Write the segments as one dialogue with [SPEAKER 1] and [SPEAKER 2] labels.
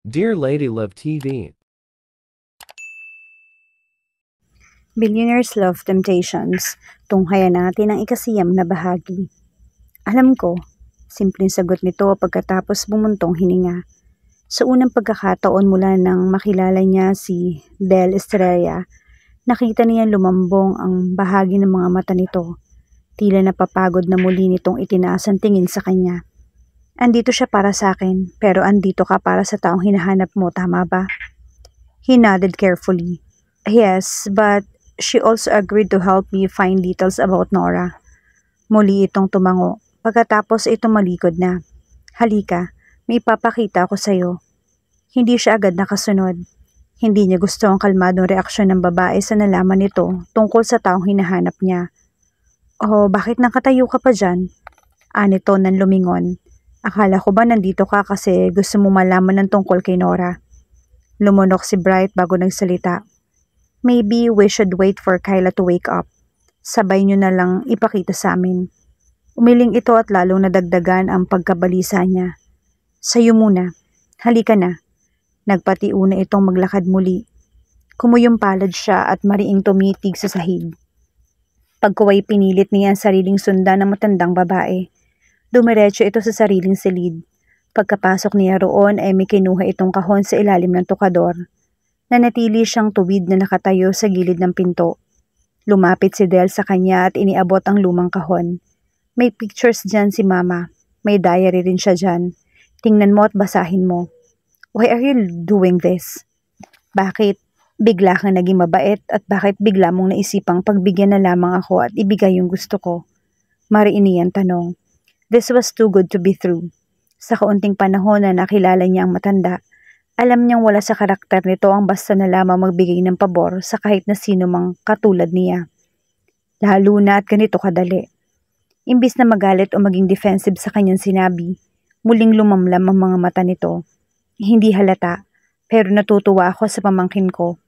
[SPEAKER 1] Dear Lady Love TV,
[SPEAKER 2] Billionaires Love Temptations, tunghayan natin ang ikasiyam na bahagi. Alam ko, simpleng sagot nito pagkatapos bumuntong hininga. Sa unang pagkakataon mula nang makilala niya si Del Estrella, nakita niya lumambong ang bahagi ng mga mata nito. Tila napapagod na muli nitong itinaas ang tingin sa kanya. Andito siya para sa akin, pero andito ka para sa taong hinahanap mo, tama ba? He nodded carefully. Yes, but she also agreed to help me find details about Nora. Muli itong tumango. Pagkatapos ito malikod na. Halika, may ipapakita ako sa'yo. Hindi siya agad nakasunod. Hindi niya gusto ang kalmadong reaksyon ng babae sa nalaman nito tungkol sa taong hinahanap niya. Oh, bakit nakatayo ka pa dyan? Anito nang lumingon. Akala ko ba nandito ka kasi gusto mo malaman ng tungkol kay Nora? Lumunok si Bright bago nagsalita. Maybe we should wait for Kyla to wake up. Sabay niyo na lang ipakita sa amin. Umiling ito at lalong nadagdagan ang pagkabalisa niya. Sa'yo muna. Halika na. Nagpatiuna itong maglakad muli. Kumuyong palad siya at mariing tumitig sa sahig. Pagkuway pinilit niya ang sariling sundan ng matandang babae. Dumiretso ito sa sariling silid. Pagkapasok niya roon ay may kinuha itong kahon sa ilalim ng tukador. Nanatili siyang tuwid na nakatayo sa gilid ng pinto. Lumapit si Del sa kanya at iniabot ang lumang kahon. May pictures dyan si Mama. May diary rin siya dyan. Tingnan mo at basahin mo. Why are you doing this? Bakit bigla kang naging mabait at bakit bigla mong naisipang pagbigyan na lamang ako at ibigay yung gusto ko? Mariin niyang tanong. This was too good to be true. Sa kaunting panahon na nakilala niya ang matanda, alam niyang wala sa karakter nito ang basta na lamang magbigay ng pabor sa kahit na sino mang katulad niya. Lalo na at ganito kadali. Imbis na magalit o maging defensive sa kanyang sinabi, muling lumamlam ang mga mata nito. Hindi halata, pero natutuwa ako sa pamangkin ko.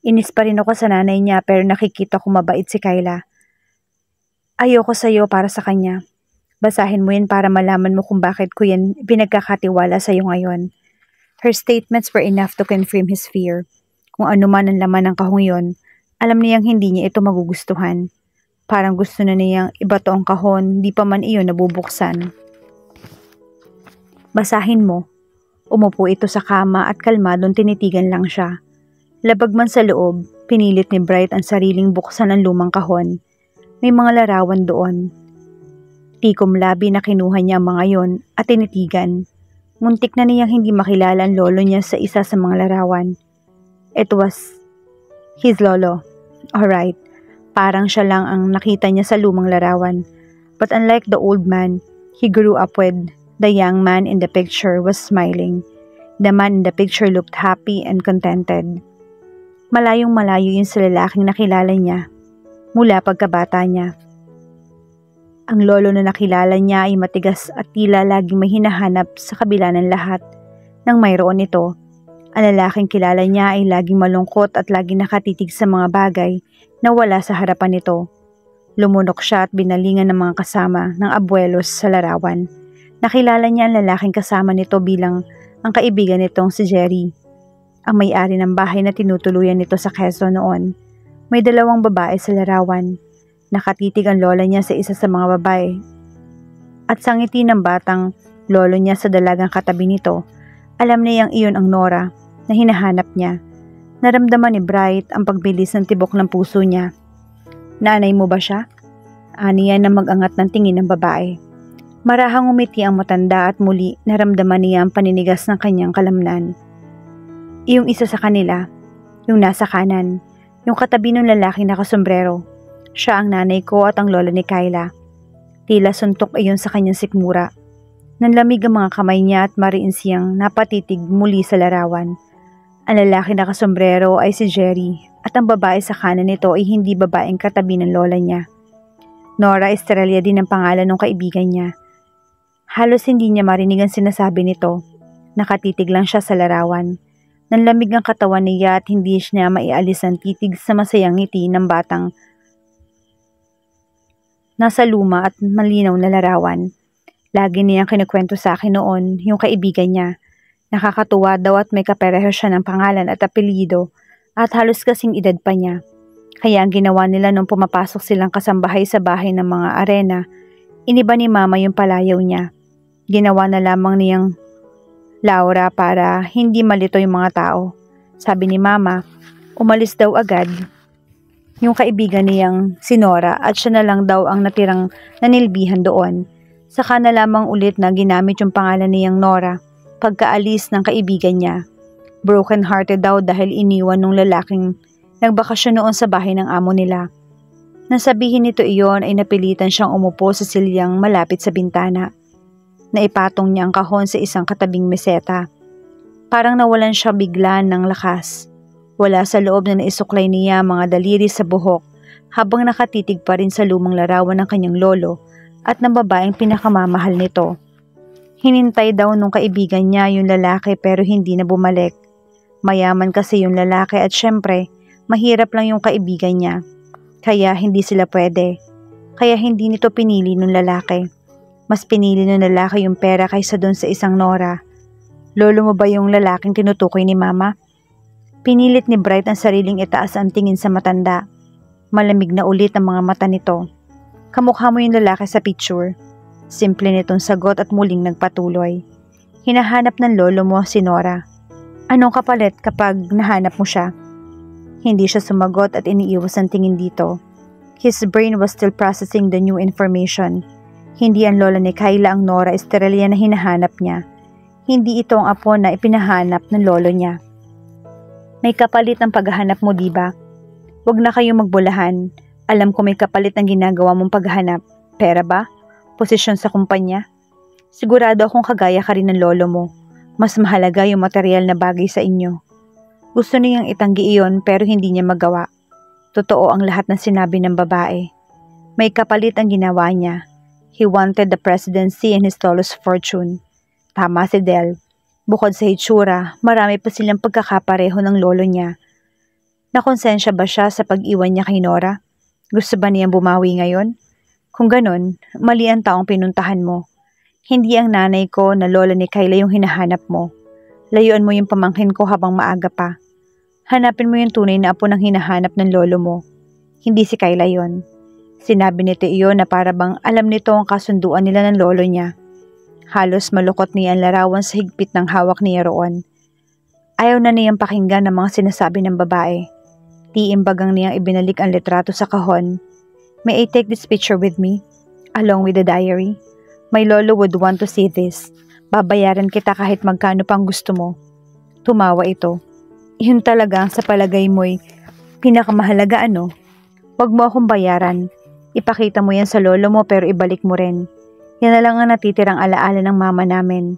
[SPEAKER 2] Inis pa rin ako sa nanay niya pero nakikita ko mabait si Kyla. Ayoko sa iyo para sa kanya. Basahin mo yan para malaman mo kung bakit ko yan pinagkakatiwala sa iyo ngayon. Her statements were enough to confirm his fear. Kung ano man ang laman ng kahong yon, alam niyang hindi niya ito magugustuhan. Parang gusto na niyang ibato ang kahon, di pa man iyon nabubuksan. Basahin mo. Umupo ito sa kama at kalmadong tinitigan lang siya. Labag man sa loob, pinilit ni Bright ang sariling buksan ng lumang kahon. May mga larawan doon. Tikom labi na kinuha niya ang mga yon at tinitigan. Muntik na niyang hindi makilala ang lolo niya sa isa sa mga larawan. It was his lolo. Alright, parang siya lang ang nakita niya sa lumang larawan. But unlike the old man he grew up with, the young man in the picture was smiling. The man in the picture looked happy and contented. Malayong malayo yun sa lalaking nakilala niya mula pagkabata niya. Ang lolo na nakilala niya ay matigas at tila laging may hinahanap sa kabila ng lahat. Nang mayroon ito, ang lalaking kilala niya ay laging malungkot at laging nakatitig sa mga bagay na wala sa harapan nito. Lumunok siya at binalingan ng mga kasama ng abuelos sa larawan. Nakilala niya ang lalaking kasama nito bilang ang kaibigan nitong si Jerry, ang may-ari ng bahay na tinutuluyan nito sa Quezon noon. May dalawang babae sa larawan. Nakatitig ang lola niya sa isa sa mga babae. At sa ngiti ng batang lolo niya sa dalagang katabi nito, alam niyang iyon ang Nora na hinahanap niya. Naramdaman ni Bright ang pagbilis ng tibok ng puso niya. Nanay mo ba siya? Aniya na mag-angat ng tingin ng babae. Marahang umiti ang matanda at muli naramdaman niya ang paninigas ng kanyang kalamnan. Iyong isa sa kanila, yung nasa kanan, yung katabi ng lalaki nakasombrero. Siya ang nanay ko at ang lola ni Kyla. Tila suntok iyon sa kanyang sikmura. Nanlamig ang mga kamay niya at mariin siyang napatitig muli sa larawan. Ang lalaki na kasombrero ay si Jerry at ang babae sa kanan nito ay hindi babaeng katabi ng lola niya. Nora Estrella din ang pangalan ng kaibigan niya. Halos hindi niya marinig ang sinasabi nito. Nakatitig lang siya sa larawan. Nanlamig ang katawan niya at hindi siya maialis ang titig sa masayang ngiti ng batang nasa luma at malinaw na larawan. Lagi niyang kinukwento sa akin noon yung kaibigan niya Nakakatuwa daw at may kapareho siya ng pangalan at apelyido at halos kasing edad pa niya. Kaya ang ginawa nila nung pumapasok silang kasambahay sa bahay ng mga arena, iniba ni Mama yung palayaw niya. Ginawa na lamang niyang Laura para hindi malito yung mga tao. Sabi ni Mama, umalis daw agad yung kaibigan niyang si Nora at siya na lang daw ang natirang nanilbihan doon. Saka na lamang ulit na ginamit yung pangalan niyang Nora pagkaalis ng kaibigan niya. Broken hearted daw dahil iniwan nung lalaking nagbakasyon noon sa bahay ng amo nila. Nasabihin nito iyon ay napilitan siyang umupo sa silyang malapit sa bintana. Naipatong niya ang kahon sa isang katabing meseta. Parang nawalan siya bigla ng lakas. Wala sa loob na naisuklay niya mga daliri sa buhok habang nakatitig pa rin sa lumang larawan ng kanyang lolo at ng babaeng pinakamamahal nito. Hinintay daw nung kaibigan niya yung lalaki pero hindi na bumalik. Mayaman kasi yung lalaki at syempre, mahirap lang yung kaibigan niya. Kaya hindi sila pwede. Kaya hindi nito pinili nung lalaki. Mas pinili nung lalaki yung pera kaysa dun sa isang Nora. Lolo mo ba yung lalaking tinutukoy ni Mama? Pinilit ni Bright ang sariling itaas ang tingin sa matanda. Malamig na ulit ang mga mata nito. Kamukha mo yung lalaki sa picture. Simple nitong sagot at muling nagpatuloy. Hinahanap ng lolo mo si Nora. Anong kapalit kapag nahanap mo siya? Hindi siya sumagot at iniiwas ang tingin dito. His brain was still processing the new information. Hindi ang lola ni Kyla ang Nora Estrella na hinahanap niya. Hindi ito ang apo na ipinahanap ng lolo niya. May kapalit ang paghahanap mo, diba? Huwag na kayong magbulahan. Alam ko may kapalit ang ginagawa mong paghahanap. Pera ba? Posisyon sa kumpanya? Sigurado akong kagaya ka rin ng lolo mo. Mas mahalaga yung material na bagay sa inyo. Gusto niyang itanggi iyon pero hindi niya magawa. Totoo ang lahat ng sinabi ng babae. May kapalit ang ginawa niya. He wanted the presidency and his tallest fortune. Tama si Del. Bukod sa hitsura, marami pa silang pagkakapareho ng lolo niya. Nakonsensya ba siya sa pag-iwan niya kay Nora? Gusto ba niyang bumawi ngayon? Kung ganon, mali ang taong pinuntahan mo. Hindi ang nanay ko na lola ni Kyla yung hinahanap mo. Layuan mo yung pamangkin ko habang maaga pa. Hanapin mo yung tunay na apo ng hinahanap ng lolo mo. Hindi si Kyla yon. Sinabi nito iyon na para bang alam nito ang kasunduan nila ng lolo niya. Halos malukot niya ang larawan sa higpit ng hawak niya roon. Ayaw na niyang pakinggan ang mga sinasabi ng babae. Tiimbagang niyang ibinalik ang litrato sa kahon. May I take this picture with me? Along with the diary? My lolo would want to see this. Babayaran kita kahit magkano pang gusto mo. Tumawa ito. Yun talaga ang sa palagay mo'y pinakamahalaga ano? Huwag mo akong bayaran. Ipakita mo yan sa lolo mo pero ibalik mo rin. Yan na lang ang natitirang alaala ng mama namin.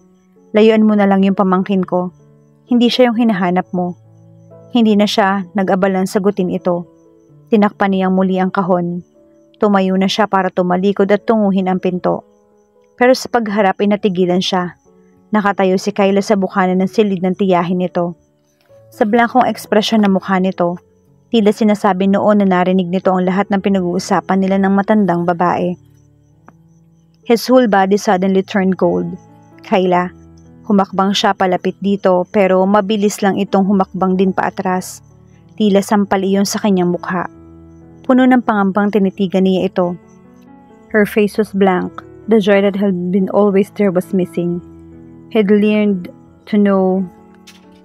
[SPEAKER 2] Layuan mo na lang yung pamangkin ko. Hindi siya yung hinahanap mo. Hindi na siya nag-abalang sagutin ito. Tinakpan niyang muli ang kahon. Tumayo na siya para tumalikod at tunguhin ang pinto. Pero sa pagharap ay natigilan siya. Nakatayo si Kyla sa bukana ng silid ng tiyahin nito. Sa blankong ekspresyon ng mukha nito, tila sinasabi noon na narinig nito ang lahat ng pinag-uusapan nila ng matandang babae. His whole body suddenly turned cold. Kyla, humakbang siya palapit dito pero mabilis lang itong humakbang din paatras. Tila sampal iyon sa kanyang mukha. Puno ng pangambang tinitigan niya ito. Her face was blank. The joy that had been always there was missing. He'd learned to know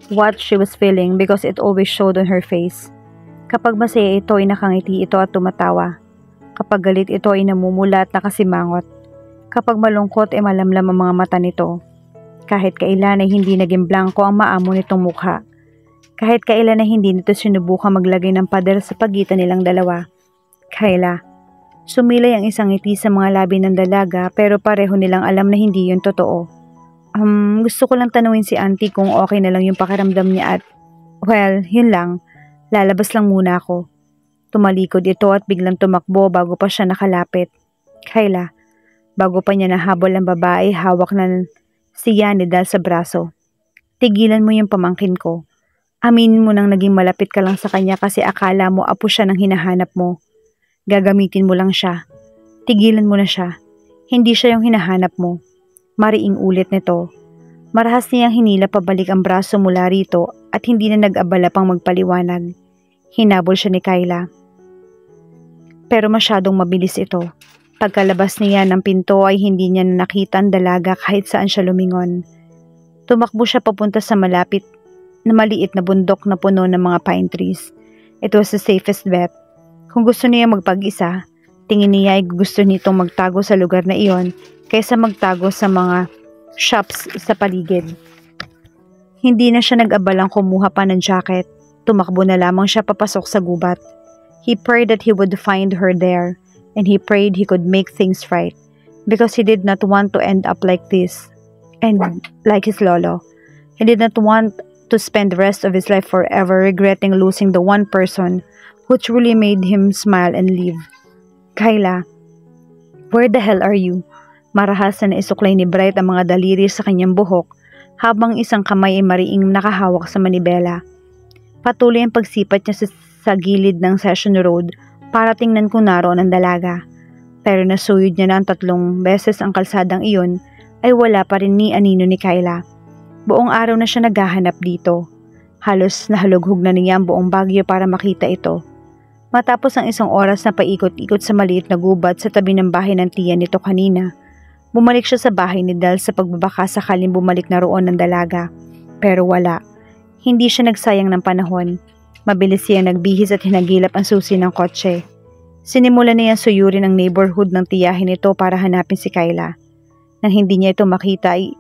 [SPEAKER 2] what she was feeling because it always showed on her face. Kapag masaya ito ay nakangiti ito at tumatawa. Kapag galit ito ay namumula at nakasimangot. Kapag malungkot ay malamlam ang mga mata nito. Kahit kailan ay hindi naging blanko ang maamo nitong mukha. Kahit kailan ay hindi nito sinubukang maglagay ng pader sa pagitan nilang dalawa. Kyla. Sumilay ang isang ngiti sa mga labi ng dalaga pero pareho nilang alam na hindi yun totoo. Gusto ko lang tanungin si auntie kung okay na lang yung pakiramdam niya at, well, yun lang. Lalabas lang muna ako. Tumalikod ito at biglang tumakbo bago pa siya nakalapit. Kyla. Bago pa niya nahabol ang babae, hawak na siya ni Dal sa braso. Tigilan mo yung pamangkin ko. Aminin mo nang naging malapit ka lang sa kanya kasi akala mo apo siya ng hinahanap mo. Gagamitin mo lang siya. Tigilan mo na siya. Hindi siya yung hinahanap mo. Mariing ulit nito. Marahas niyang hinila pabalik ang braso mula rito at hindi na nag-abala pang magpaliwanag. Hinabol siya ni Kyla. Pero masyadong mabilis ito. Pagkalabas niya ng pinto ay hindi niya na nakita ang dalaga kahit saan siya lumingon. Tumakbo siya papunta sa malapit na maliit na bundok na puno ng mga pine trees. It was the safest bet. Kung gusto niya magpag-isa, tingin niya ay gusto nitong magtago sa lugar na iyon kaysa magtago sa mga shops sa paligid. Hindi na siya nag-abalang kumuha pa ng jacket. Tumakbo na lamang siya papasok sa gubat. He prayed that he would find her there, and he prayed he could make things right because he did not want to end up like this. And like his lolo, he did not want to spend the rest of his life forever regretting losing the one person who truly made him smile and live. Kyla, where the hell are you? Marahas na naisuklay ni Bright ang mga daliri sa kanyang buhok habang isang kamay ay mariing nakahawak sa manibela. Patuloy ang pagsipat niya sa gilid ng Session Road para tingnan kung naroon ang dalaga. Pero nasuyod niya na ang 3 beses ang kalsadang iyon ay wala pa rin ni anino ni Kyla. Buong araw na siya naghahanap dito. Halos nahalughog na niya ang buong Baguio para makita ito. Matapos ang 1 oras na paikot-ikot sa maliit na gubat sa tabi ng bahay ng tiya nito kanina, bumalik siya sa bahay ni Del sa pagbabaka sakaling bumalik na roon ng dalaga. Pero wala. Hindi siya nagsayang ng panahon. Mabilis siyang nagbihis at hinagilap ang susi ng kotse. Sinimulan niyang suyurin ang neighborhood ng tiyahin nito para hanapin si Kyla. Nang hindi niya ito makita ay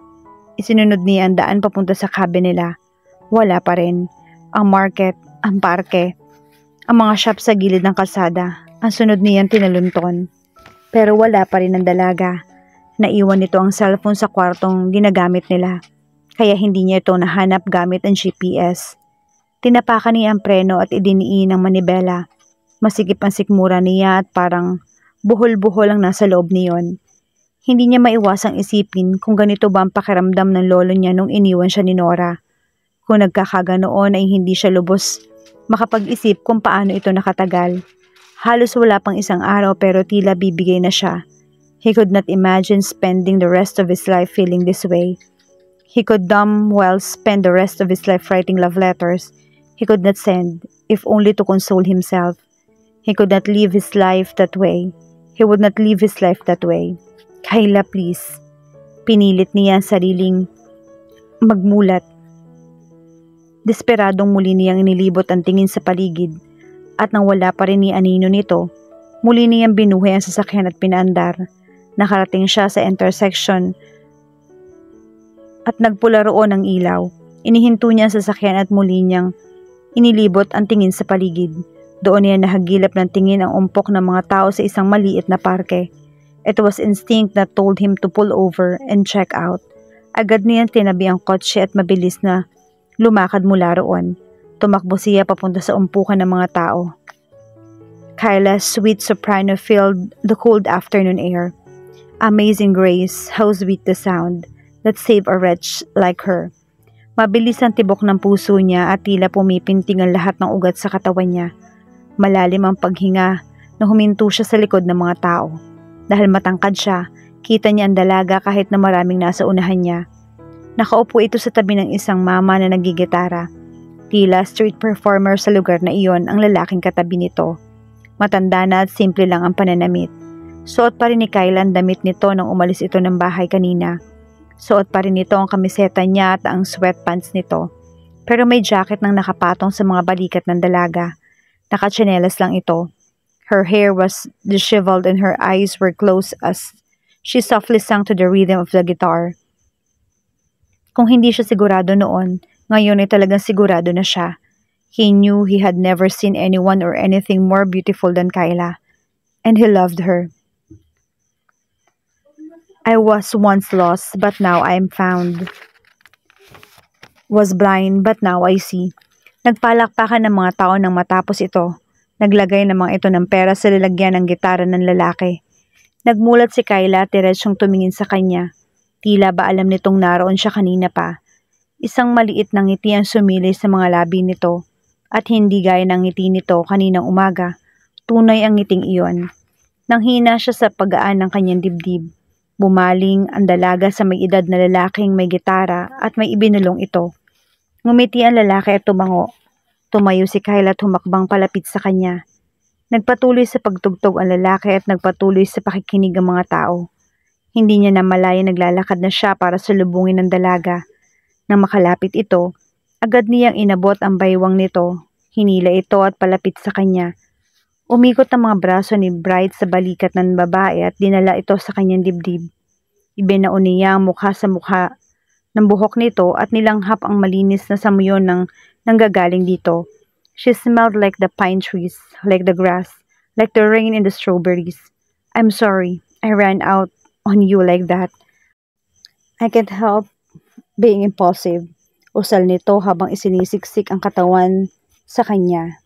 [SPEAKER 2] isinunod niya ang daan papunta sa cabin nila. Wala pa rin. Ang market, ang parke, ang mga shop sa gilid ng kalsada, ang sunod niyang tinalunton. Pero wala pa rin ang dalaga. Naiwan nito ang cellphone sa kwartong ginagamit nila, kaya hindi niya ito nahanap gamit ang GPS. Tinapakan niya ang preno at idiniin ang manibela. Masikip ang sikmura niya at parang buhol-buhol ang nasa loob niyon. Hindi niya maiwasang isipin kung ganito ba ang pakiramdam ng lolo niya nung iniwan siya ni Nora. Kung nagkakaganoon ay hindi siya lubos makapag-isip kung paano ito nakatagal. Halos wala pang 1 araw pero tila bibigay na siya. He could not imagine spending the rest of his life feeling this way. He could damn well spend the rest of his life writing love letters he could not send, if only to console himself. He could not live his life that way. He would not live his life that way. Kyla, please. Pinilit niya ang sariling magmulat. Desperadong muli niyang inilibot ang tingin sa paligid at nang wala pa rin ni anino nito, muli niyang binuhay ang sasakyan at pinaandar. Nakarating siya sa intersection at nagpula roon ang ilaw. Inihinto niya ang sasakyan at muli niyang inilibot ang tingin sa paligid. Doon niya nahagilap ng tingin ang umpok ng mga tao sa isang maliit na parke. It was instinct that told him to pull over and check out. Agad niyang tinabi ang kotse at mabilis na lumakad mula roon. Tumakbo siya papunta sa umpukan ng mga tao. Kyla's sweet soprano filled the cold afternoon air. Amazing grace, how sweet the sound that saved a wretch like her. Mabilis ang tibok ng puso niya at tila pumipinting ang lahat ng ugat sa katawan niya. Malalim ang paghinga na huminto siya sa likod ng mga tao. Dahil matangkad siya, kita niya ang dalaga kahit na maraming nasa unahan niya. Nakaupo ito sa tabi ng isang mama na nagigitara. Tila street performer sa lugar na iyon ang lalaking katabi nito. Matanda na at simple lang ang pananamit. Suot pa rin ni Kyla ang damit nito nang umalis ito ng bahay kanina. Suot pa rin nito ang kamiseta niya at ang sweatpants nito. Pero may jacket nang nakapatong sa mga balikat ng dalaga. Nakatsinelas lang ito. Her hair was disheveled and her eyes were closed as she softly sang to the rhythm of the guitar. Kung hindi siya sigurado noon, ngayon ay talagang sigurado na siya. He knew he had never seen anyone or anything more beautiful than Kyla. And he loved her. I was once lost, but now I am found. Was blind, but now I see. Nagpalakpakan ng mga tao nang matapos ito. Naglagay ng mga ito ng pera sa lalagyan ng gitara ng lalaki. Nagmulat si Kyla at diretsyong tumingin sa kanya. Tila ba alam nitong naroon siya kanina pa. Isang maliit na ngiti ang sumilay sa mga labi nito. At hindi gaya ng ngiti nito kaninang umaga. Tunay ang ngiting iyon. Nanghina siya sa paggaan ng kanyang dibdib. Bumaling ang dalaga sa may edad na lalaking may gitara at may ibinulong ito. Ngumiti ang lalaki at tumango. Tumayo si Kyle at humakbang palapit sa kanya. Nagpatuloy sa pagtugtog ang lalaki at nagpatuloy sa pakikinig ang mga tao. Hindi niya namalaya naglalakad na siya para salubungin ng dalaga. Nang makalapit ito, agad niyang inabot ang baywang nito. Hinila ito at palapit sa kanya. Umikot ang mga braso ni Bright sa balikat ng babae at dinala ito sa kanyang dibdib. Ibinaon niya ang mukha sa mukha ng buhok nito at nilanghap ang malinis na samuyon ng nanggagaling dito. She smelled like the pine trees, like the grass, like the rain in the strawberries. I'm sorry, I ran out on you like that. I can't help being impulsive. Usal nito habang isinisiksik ang katawan sa kanya.